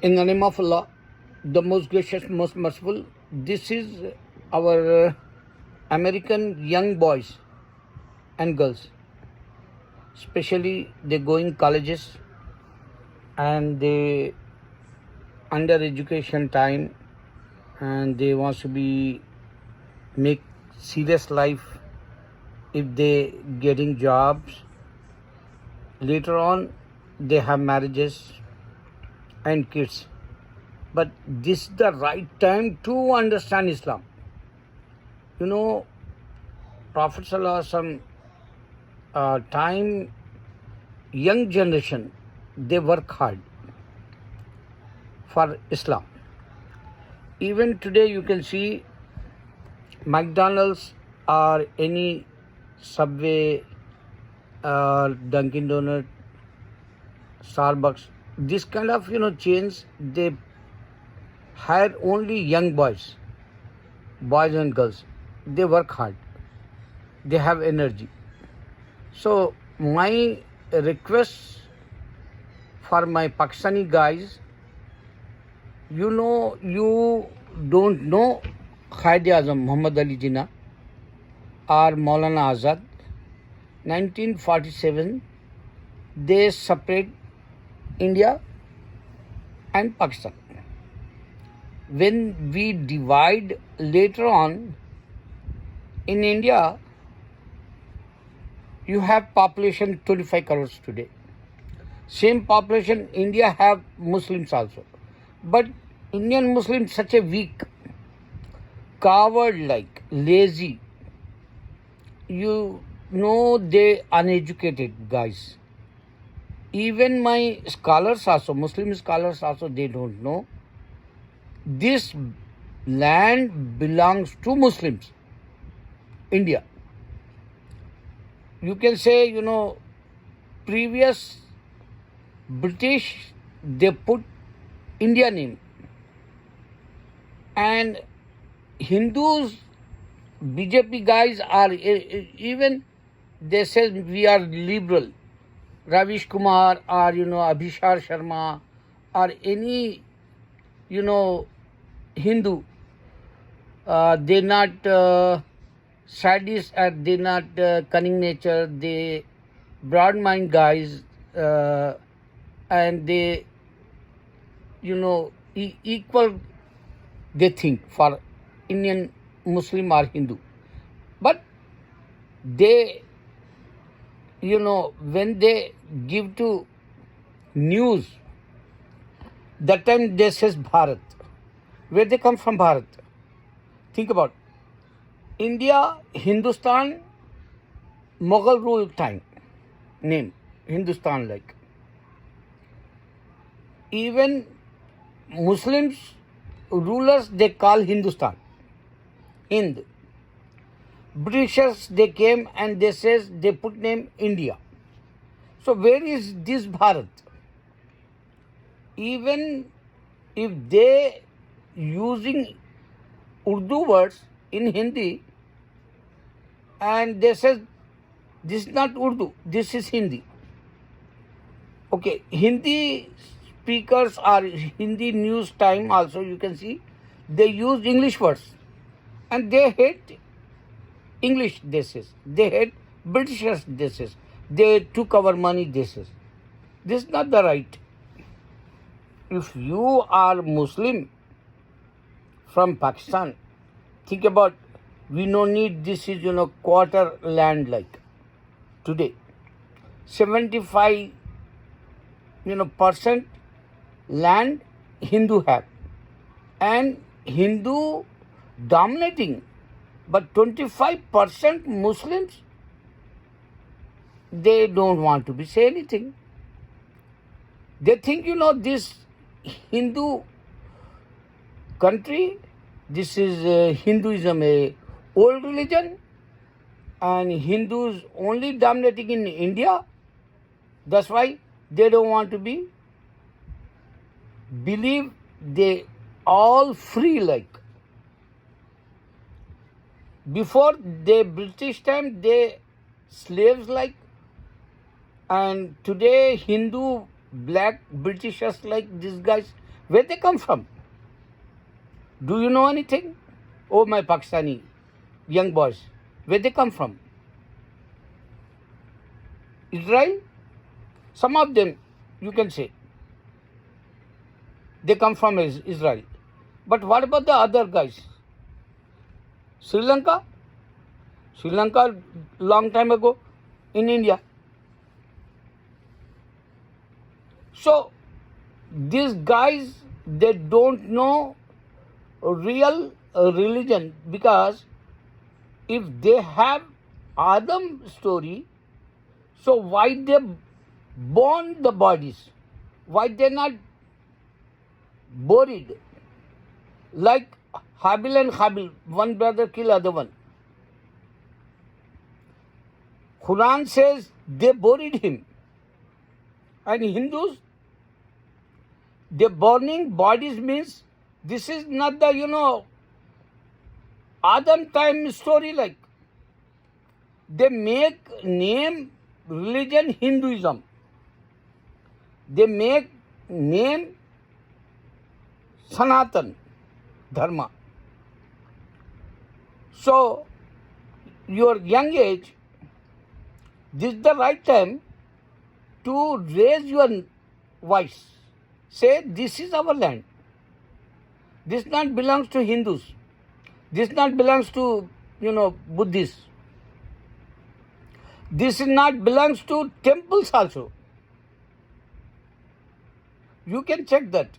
In the name of Allah, the most gracious, most merciful, this is our American young boys and girls. Especially they going colleges and they under education time and they want to be make serious life if they getting jobs. Later on they have marriages and kids. But this is the right time to understand Islam. You know, Prophet Sallallahu time, young generation, they work hard for Islam. Even today you can see McDonald's or any Subway, Dunkin' Donut, Starbucks, this kind of chains, they hire only young boys and girls. They work hard, they have energy. So my request for my Pakistani guys, you don't know Quaid-e-Azam Muhammad Ali Jinnah or Maulana Azad. 1947 they separate India and Pakistan. When we divide later on in India, you have population 25 crores today. Same population India have Muslims also. But Indian Muslims such a weak, coward-like, lazy. They uneducated guys. Even my scholars also, Muslim scholars also, they don't know. This land belongs to Muslims, India. You can say, previous British, they put India name. And Hindus, BJP guys are even, they say we are liberal. Ravish Kumar or, Abhishar Sharma or any, Hindu, they not sadists and they not cunning nature, they broad mind guys and they, equal they think for Indian Muslim or Hindu. But they, when they give to news, that time they says Bharat. Where they come from Bharat? Think about India, Hindustan, Mughal rule time, name, Hindustan like. Even Muslims, rulers, they call Hindustan, Hind. Britishers, they came and they says, they put name India. So where is this Bharat? Even if they using Urdu words in Hindi and they says, this is not Urdu, this is Hindi. Okay, Hindi speakers or Hindi news time also you can see, they use English words and they hate English, this is. They hate Britishers, this is. They took our money, this is. This is not the right. If you are Muslim from Pakistan, think about, we no need this is, quarter land like today. 75, percent land Hindu have. And Hindu dominating. But 25% Muslims, they don't want to say anything. They think, this Hindu country, this is Hinduism, a old religion, and Hindus only dominating in India. That's why they don't want to believe they all free like. Before the British time, they slaves like, and today Hindu, black, Britishers like these guys, Where they come from? Do you know anything? Oh, my Pakistani young boys, where they come from? Israel? Some of them, you can say, they come from Israel. But what about the other guys? Sri Lanka? Sri Lanka, long time ago, in India. So, these guys, they don't know real religion, because if they have Adam story, so why they burn the bodies? Why they not buried? Like Habil and Habil, one brother kill other one. Quran says they buried him. And Hindus, they burning bodies means this is not the, Adam time story. Like, they make name religion Hinduism. They make name Sanatan Dharma. So, your young age, this is the right time to raise your voice. Say, this is our land. This not belongs to Hindus. This not belongs to, Buddhists. This is not belongs to temples also. You can check that.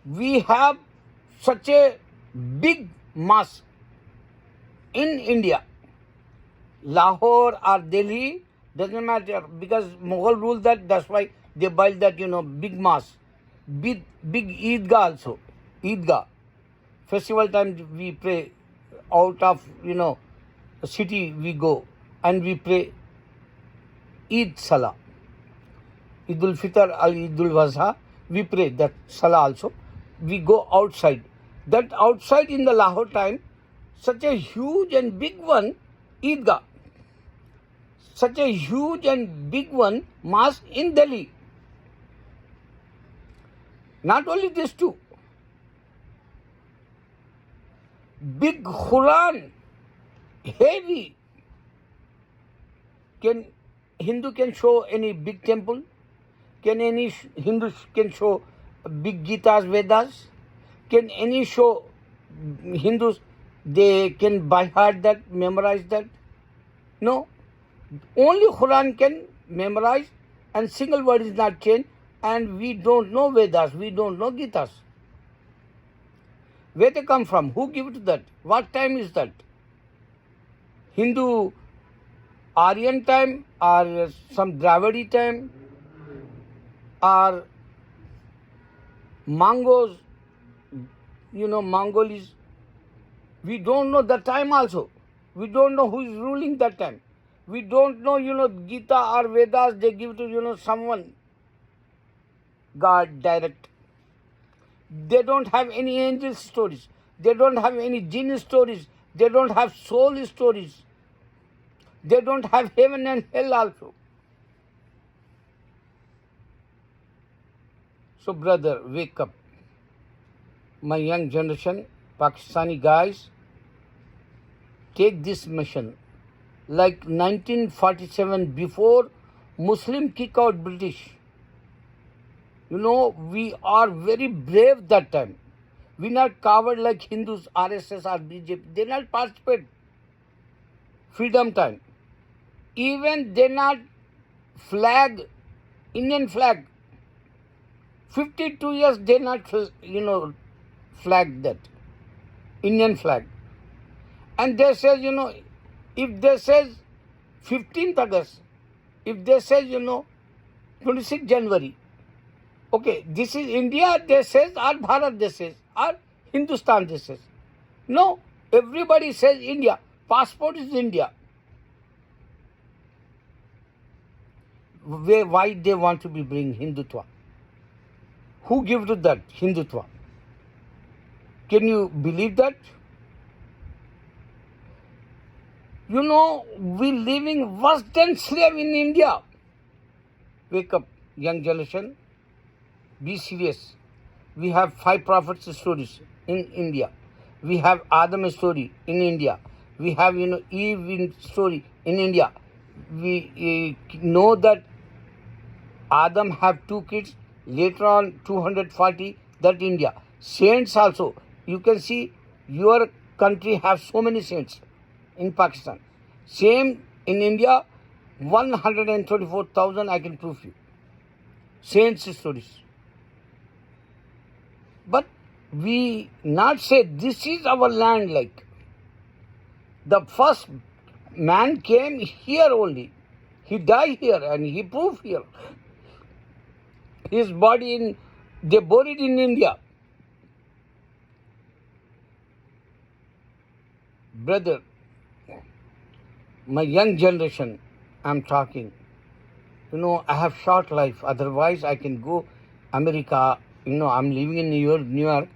We have such a big mosque in India. Lahore or Delhi, doesn't matter, because Mughal ruled that, that's why they built that, big mosque. Big Eidgah also. Eidgah. Festival time we pray out of, city we go and we pray Eid Salah. Eidul Fitr al Eidul Adha, we pray that Salah also. We go outside. That outside in the Lahore time, such a huge and big one, Eidgah. Such a huge and big one, mosque in Delhi. Not only these two. Big Quran, heavy. Can Hindu can show any big temple? Can any Hindu can show big Gitas, Vedas? Can any show Hindus they can by heart that, memorize that? No. Only Quran can memorize, and single word is not changed, and we don't know Vedas, we don't know Gitas. Where they come from? Who give it that? What time is that? Hindu Aryan time or some Dravidi time or Mongols, Mongolis. We don't know the time also. We don't know who is ruling that time. We don't know, Gita or Vedas, they give to, someone, God direct. They don't have any angel stories. They don't have any jinn stories. They don't have soul stories. They don't have heaven and hell also. So, brother, wake up. My young generation, Pakistani guys, take this mission. Like 1947, before Muslim kick out British, we are very brave that time. We not covered like Hindus, RSS or BJP. They not participate. Freedom time. Even they not flag, Indian flag. 52 years they not, flag that. Indian flag. And they say, if they says 15th August, if they say, 26th January, okay, this is India, they says, or Bharat, they says, or Hindustan, they says. No, everybody says India. Passport is India. Why they want to be bring Hindutva? Who give to that Hindutva? Can you believe that? We living worse than slave in India. Wake up, young generation. Be serious. We have 5 prophets stories in India. We have Adam story in India. We have Eve story in India. We know that Adam have 2 kids. Later on 240 that India. Saints also. You can see your country have so many saints in Pakistan. Same in India, 134,000 I can prove you. Saints stories. But we not say this is our land like. The first man came here only. He died here and he proved here. His body they buried in India. Brother, my young generation, I'm talking. I have short life. Otherwise, I can go America. I'm living in New York,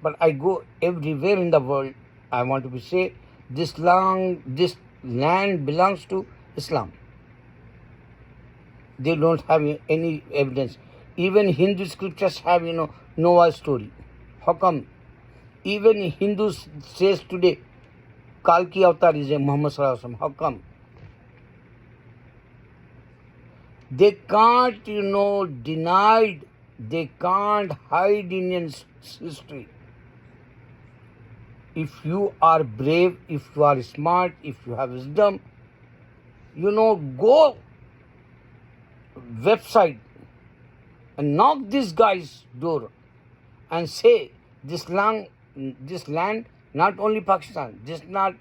but I go everywhere in the world. I want to say this land belongs to Islam. They don't have any evidence. Even Hindu scriptures have Noah story. How come? Even Hindus says today, Kalki avatar is a Muhammad Sallallahu Alaihi Wasallam. How come? They can't, deny. They can't hide Indian history. If you are brave, if you are smart, if you have wisdom, go website and knock this guy's door and say this land not only Pakistan, this not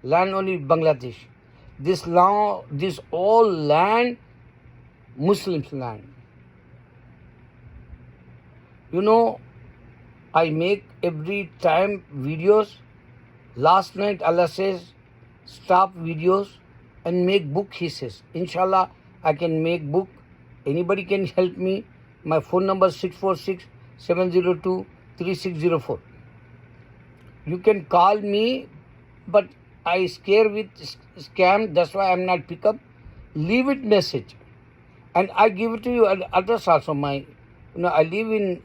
land only Bangladesh, this all land Muslims land. I make every time videos. Last night Allah says stop videos and make book, he says. Inshallah I can make book. Anybody can help me. My phone number 646-702-3604. You can call me, but I scare with scam. That's why I'm not pick up. Leave it message, and I give it to you address also. I live in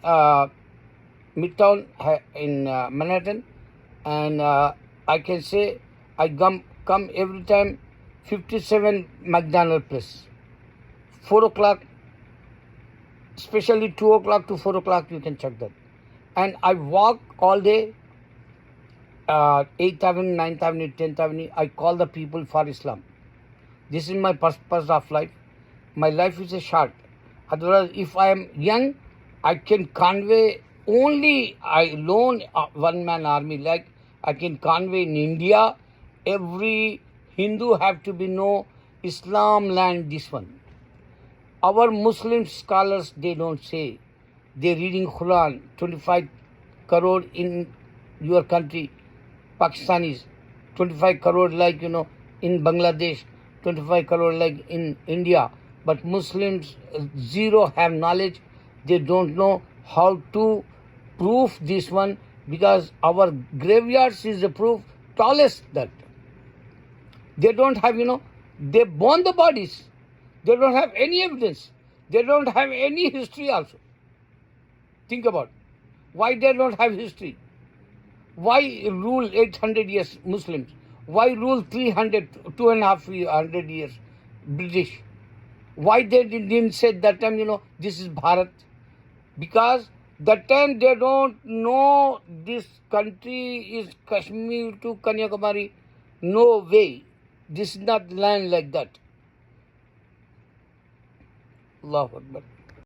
Midtown in Manhattan, and I can say I come every time. 57 McDonald Place. 4 o'clock, especially 2 o'clock to 4 o'clock, you can check that. And I walk all day, 8th Avenue, 9th Avenue, 10th Avenue. I call the people for Islam. This is my purpose of life. My life is a short. Otherwise, if I am young, I can convey only alone one-man army. Like I can convey in India, every Hindu have to be know Islam land this one. Our Muslim scholars, they don't say. They're reading Quran, 25 crore in your country, Pakistanis, 25 crore like, in Bangladesh, 25 crore like in India. But Muslims, zero have knowledge. They don't know how to prove this one because our graveyards is the proof tallest that. They don't have, they burn the bodies. They don't have any evidence. They don't have any history also. Think about why they don't have history. Why rule 800 years Muslims? Why rule 2.5 years British? Why they didn't say that time, this is Bharat? Because that time they don't know this country is Kashmir to Kanyakumari. No way. This is not land like that. Allahu Akbar.